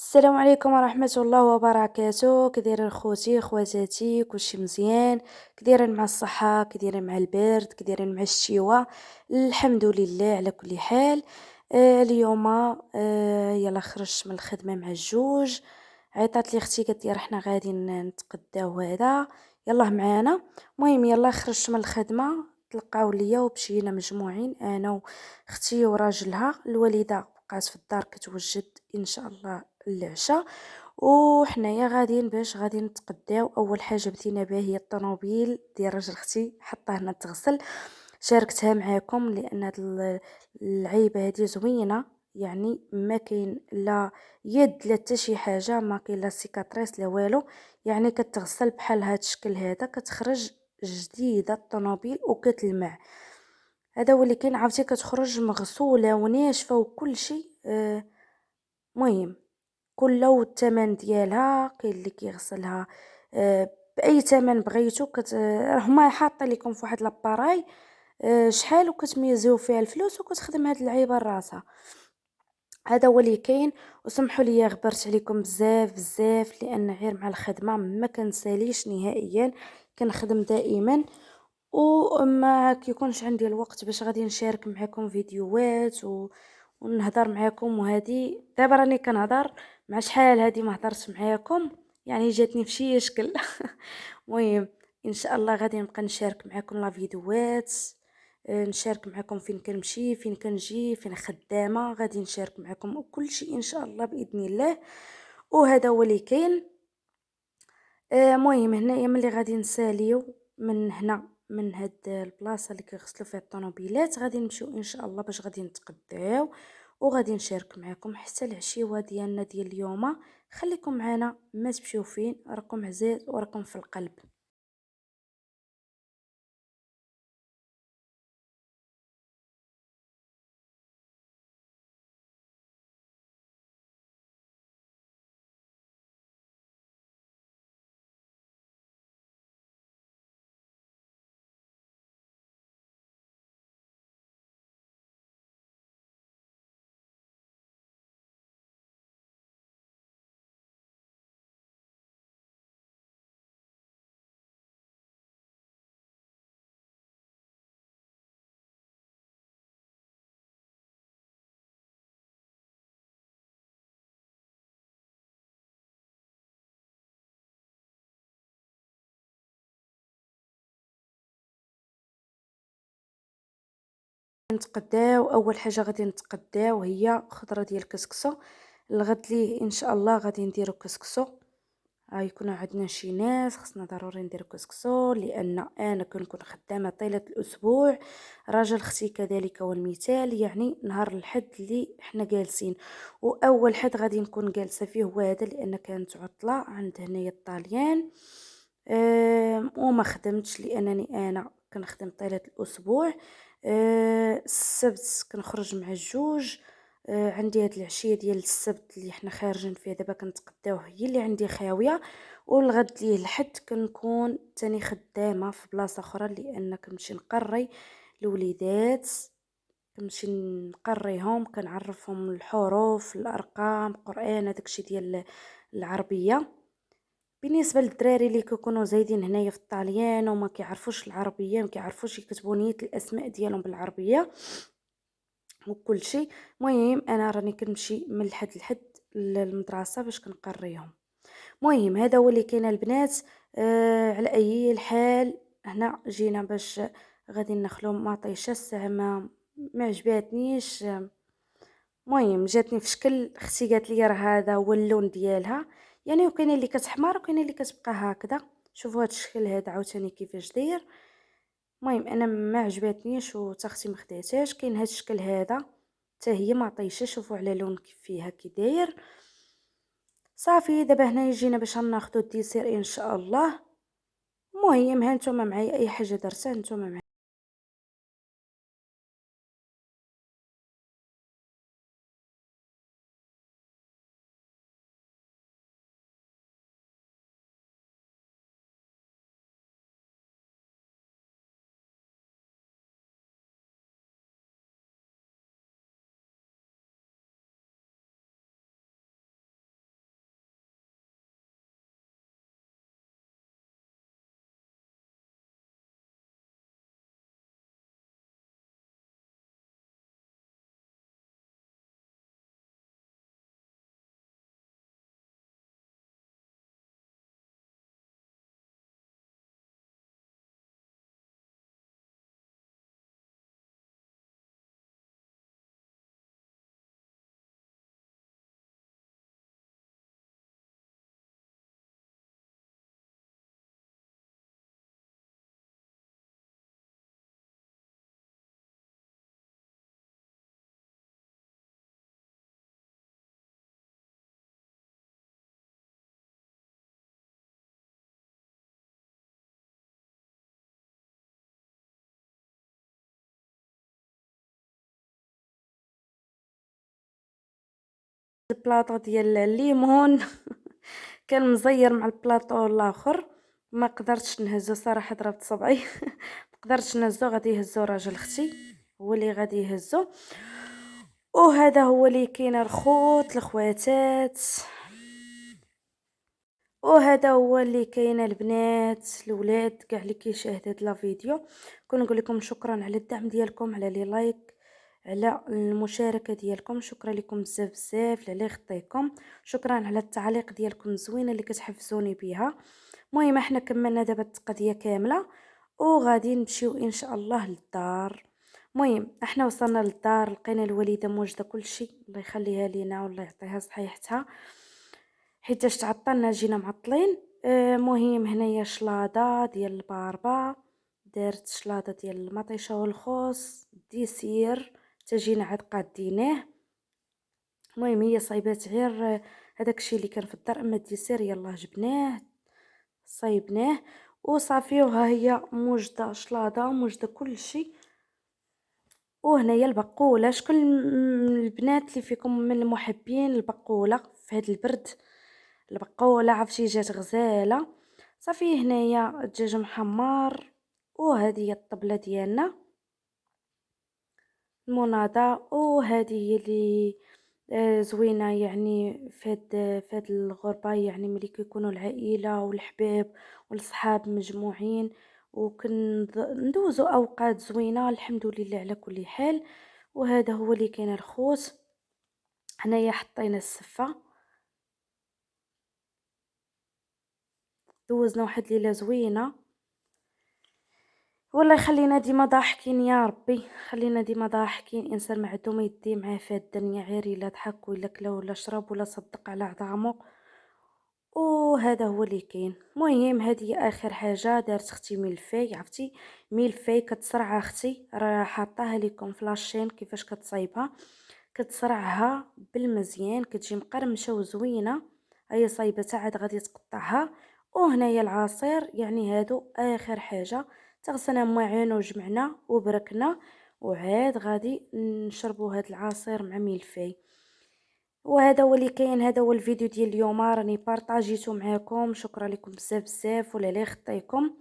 السلام عليكم ورحمة الله وبركاته. كدايرين خوتي خواتاتي؟ كلشي مزيان؟ كدايرين مع الصحة؟ كدايرين مع البرد؟ كدايرين مع الشتيوة؟ الحمد لله على كل حال. اليوم يلا خرجت من الخدمة مع الجوج. عيطات لي اختي قالت لي رحنا غادي نتقداو هذا، يلا معانا. المهم يلا خرجت من الخدمة، تلقاو ليا ومشينا مجموعين انا واختي وراجلها. الوالدة بقات في الدار كتوجد ان شاء الله العشاء، وحنايا غاديين باش غادي نتقداو. اول حاجه بدينا بها هي الطوموبيل ديال راجل اختي، حطاه هنا تغسل. شاركتها معاكم لان هاد العيبه هذه زوينه، يعني ما كاين لا يد لا حتى شي حاجه، ما كاين لا سيكاتريس لا والو، يعني كتغسل بحال هاد الشكل هذا كتخرج جديده الطوموبيل وكتلمع. هذا هو اللي كاين، عرفتي كتخرج مغسوله وناشفه وكل شيء. مهم كله والثمن ديالها، كاين اللي كيغسلها باي ثمن بغيتو هما حاطين لكم في واحد لاباراي شحال وكتميزيو فيها الفلوس وكتخدم هاد اللعيبه راسها. هذا هو اللي كاين. وسمحوا لي غبرت عليكم بزاف بزاف لان غير مع الخدمه ما كنساليش نهائيا، كنخدم دائما وما كيكونش عندي الوقت باش غادي نشارك معكم فيديوهات ونهضر معكم. وهذه دابا راني كنهضر مع شحال هذه ما هضرت معاكم، يعني جاتني في شي شكل. المهم ان شاء الله غادي نبقى نشارك معكم لا فيديوهات، نشارك معكم فين كنمشي فين كنجي فين خدامه، غادي نشارك معكم كل شيء ان شاء الله باذن الله. وهذا هو اللي كاين. مهم هنايا ملي غادي نساليو من هنا من هاد البلاصه اللي كيغسلوا فيها الطوموبيلات، غادي نمشيو ان شاء الله باش غادي نتغداو وغادي نشارك معكم حتى العشيوه ديالنا ديال اليوم. خليكم معنا ما تمشيو فين، راكم عزاز وراكم في القلب. نتقداو اول حاجه غادي نتقداو هي خضره ديال الكسكسو. الغد ليه ان شاء الله غادي نديرو كسكسو. يكونوا عندنا شي ناس خصنا ضروري نديرو كسكسو لان انا كنكون خدامه طيله الاسبوع، راجل اختي كذلك والمثال، يعني نهار الحد اللي احنا جالسين واول حد غادي نكون جالسه فيه هو هذا لان كانت عطله عند هنايا الطاليان. وما خدمتش لانني انا كنخدم طيله الاسبوع. السبت كنخرج مع الجوج. عندي هاد العشيه ديال السبت اللي حنا خارجين فيها دابا كنتقداوه هي اللي عندي خاويه. والغد ليه الحد كنكون تاني خدامه في بلاصه اخرى لان كنمشي نقري الوليدات، كنمشي نقريهم كنعرفهم الحروف الارقام القران هذاك الشيء ديال العربيه. بالنسبه للدراري اللي كيكونوا زايدين هنايا في الطاليان وما كيعرفوش العربيه ما كيعرفوش يكتبوا نيت الاسماء ديالهم بالعربيه وكل شيء، مهم انا راني كنمشي من الحد لحد للمدرسه باش كنقريهم. مهم هذا هو اللي كاين البنات. على اي الحال هنا جينا باش غادي نخلو مطيشه الساعه ما عجباتنيش. مهم جاتني في شكل اختي قالت لي راه هذا هو اللون ديالها، يعني وكاين اللي كتحمر وكاين اللي كتبقى هكذا. شوفوا هذا الشكل هذا عاوتاني كيفاش داير. المهم انا ما عجباتنيش وتا اختي ما خداتهاش. كاين هذا الشكل هذا حتى هي معطيشه، شوفوا على لون كيف فيها كي داير. صافي دابا هنا جينا باش ناخذ الديسير ان شاء الله. المهم ها نتوما معايا اي حاجه درتها نتوما معايا. البلاطو ديال الليمون كان مزير مع البلاطو الاخر، ما قدرتش نهزو صراحه، ضربت صبعي ما قدرتش نهزو، غادي يهزو راجل اختي، هو اللي غادي يهزو. وهذا هو اللي كاين الخوت الخواتات، وهذا هو اللي كاين البنات الولاد كاع اللي كيشاهد هاد لا فيديو. كنقول لكم شكرا على الدعم ديالكم، على لي لايك، على المشاركه ديالكم، شكرا لكم بزاف بزاف على خطيكم، شكرا على التعليق ديالكم الزوينه اللي كتحفزوني بها. المهم احنا كملنا دابا التقضيه كامله وغادي نمشيو ان شاء الله للدار. المهم احنا وصلنا للدار، لقينا الوالده موجده كلشي، الله يخليها لينا والله يعطيها صحيحتها، حيتاش تعطلنا جينا معطلين. مهم هنايا شلاضه ديال الباربه، درت شلاضه ديال المطيشه والخوص ديسير تجينا عاد قادينه. المهم هي صايبات غير هذاك الشيء اللي كان في الدار، اما الديسير يلاه جبناه صايبناه وصافي. وها هي موجده شلاضه، موجده كل شيء. وهنايا البقوله، شكون البنات اللي فيكم من المحبين البقوله في هذا البرد؟ البقوله عرفتي جات غزاله. صافي هنايا الدجاج محمر، وهذه هي الطبله ديالنا المناضه. وهذه هي اللي زوينه يعني في هاد الغربه، يعني ملي كيكونوا العائله والحباب والصحاب مجموعين وكندوزو اوقات زوينه الحمد لله على كل حال. وهذا هو اللي كاين الخوت. هنايا حطينا السفه، دوزنا واحد ليله زوينه، والله يخلينا ديما ضاحكين يا ربي، خلينا ديما ضاحكين. انسان ما عنده ما يدي معاه في الدنيا غير الا ضحك ولا كلا ولا شرب ولا صدق على عظامه. وهذا هو اللي كاين. المهم هذه اخر حاجه دارت اختي ملفاي، عرفتي ملفاي كتصرع اختي، راه حاطاها لكم في لاشين كيفاش كتصايبها، كتصرعها بالمزيان كتجي مقرمشه وزوينه. هي صايبتها عاد غادي تقطعها. وهنايا العصير، يعني هادو اخر حاجه، تغسلنا معين وجمعنا وبركنا وعاد غادي نشربوا هاد العصير مع ملفاي. وهذا هو اللي كاين، هذا هو الفيديو ديال اليوم، راني بارطاجيته معكم، شكرا لكم بزاف بزاف ولا لي خطيكم.